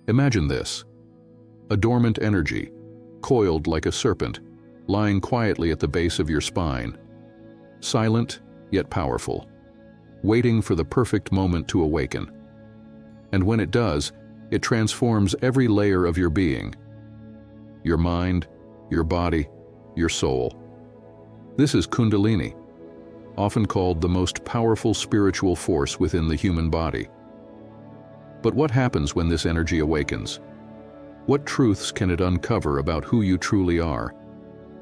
Imagine this: a dormant energy, coiled like a serpent, lying quietly at the base of your spine, silent yet powerful, waiting for the perfect moment to awaken. And when it does, it transforms every layer of your being: your mind, your body, your soul. This is Kundalini, often called the most powerful spiritual force within the human body. But what happens when this energy awakens? What truths can it uncover about who you truly are,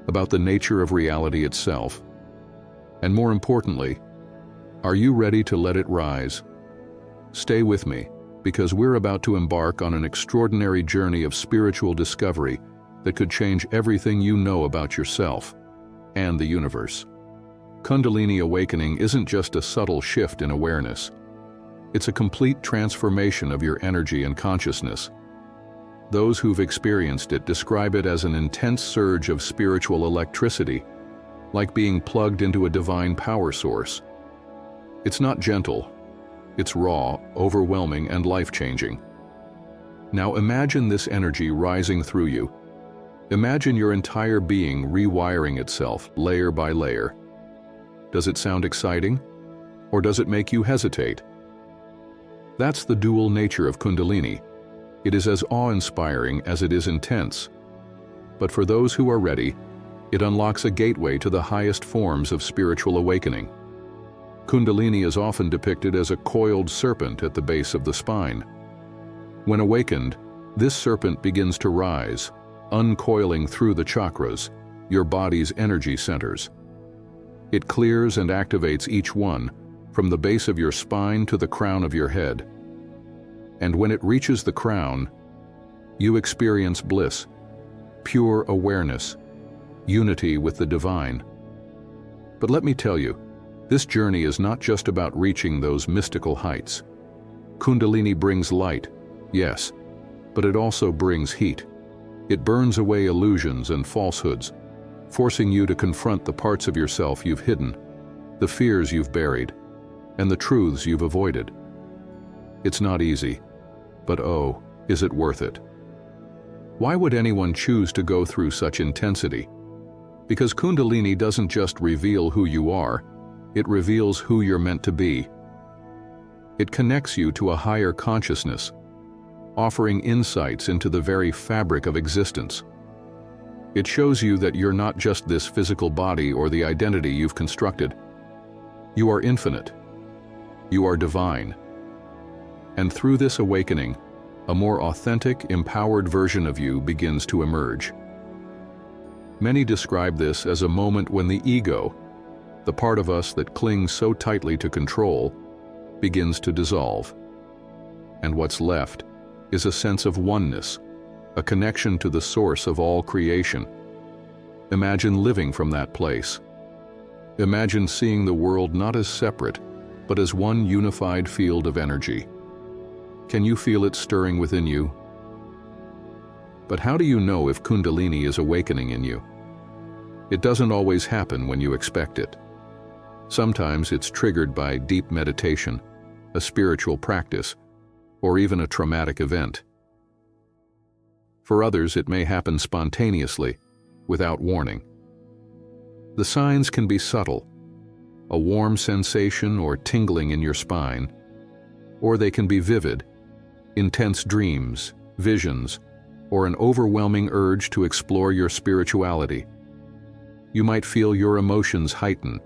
about the nature of reality itself? And more importantly, are you ready to let it rise? Stay with me, because we're about to embark on an extraordinary journey of spiritual discovery that could change everything you know about yourself and the universe. Kundalini Awakening isn't just a subtle shift in awareness. It's a complete transformation of your energy and consciousness. Those who've experienced it describe it as an intense surge of spiritual electricity, like being plugged into a divine power source. It's not gentle. It's raw, overwhelming, and life-changing. Now imagine this energy rising through you. Imagine your entire being rewiring itself layer by layer. Does it sound exciting? Or does it make you hesitate? That's the dual nature of Kundalini. It is as awe-inspiring as it is intense. But for those who are ready, it unlocks a gateway to the highest forms of spiritual awakening. Kundalini is often depicted as a coiled serpent at the base of the spine. When awakened, this serpent begins to rise, uncoiling through the chakras, your body's energy centers. It clears and activates each one, from the base of your spine to the crown of your head. And when it reaches the crown, you experience bliss, pure awareness, unity with the divine. But let me tell you, this journey is not just about reaching those mystical heights. Kundalini brings light, yes, but it also brings heat. It burns away illusions and falsehoods, forcing you to confront the parts of yourself you've hidden, the fears you've buried, and the truths you've avoided. It's not easy, but oh, is it worth it? Why would anyone choose to go through such intensity? Because Kundalini doesn't just reveal who you are, it reveals who you're meant to be. It connects you to a higher consciousness, offering insights into the very fabric of existence. It shows you that you're not just this physical body or the identity you've constructed. You are infinite. You are divine. And through this awakening, a more authentic, empowered version of you begins to emerge. Many describe this as a moment when the ego, the part of us that clings so tightly to control, begins to dissolve. And what's left is a sense of oneness, a connection to the source of all creation. Imagine living from that place. Imagine seeing the world not as separate, but as one unified field of energy. Can you feel it stirring within you? But how do you know if Kundalini is awakening in you? It doesn't always happen when you expect it. Sometimes it's triggered by deep meditation, a spiritual practice, or even a traumatic event. For others, it may happen spontaneously, without warning. The signs can be subtle, a warm sensation or tingling in your spine, or they can be vivid, intense dreams, visions, or an overwhelming urge to explore your spirituality. You might feel your emotions heighten,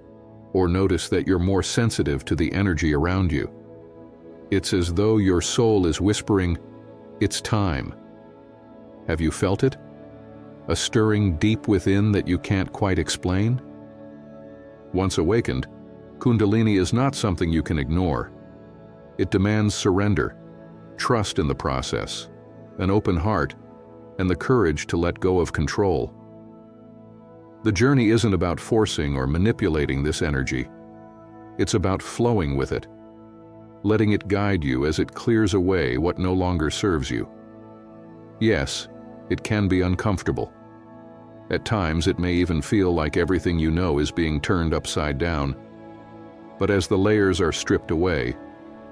or notice that you're more sensitive to the energy around you. It's as though your soul is whispering, "It's time." Have you felt it? A stirring deep within that you can't quite explain? Once awakened, Kundalini is not something you can ignore. It demands surrender, trust in the process, an open heart, and the courage to let go of control. The journey isn't about forcing or manipulating this energy. It's about flowing with it, letting it guide you as it clears away what no longer serves you. Yes, it can be uncomfortable. At times, it may even feel like everything you know is being turned upside down. But as the layers are stripped away,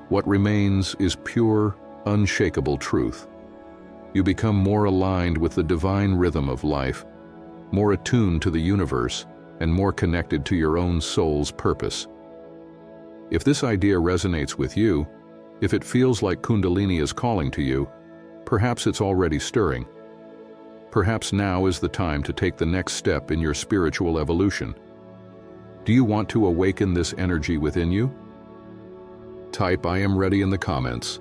what remains is pure, unshakable truth. You become more aligned with the divine rhythm of life, more attuned to the universe, and more connected to your own soul's purpose. If this idea resonates with you, if it feels like Kundalini is calling to you, perhaps it's already stirring. Perhaps now is the time to take the next step in your spiritual evolution. Do you want to awaken this energy within you? Type "I am ready" in the comments.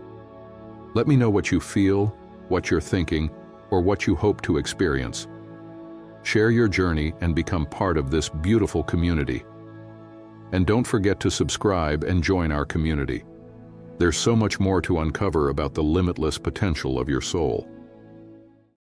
Let me know what you feel, what you're thinking, or what you hope to experience. Share your journey and become part of this beautiful community. And don't forget to subscribe and join our community. There's so much more to uncover about the limitless potential of your soul.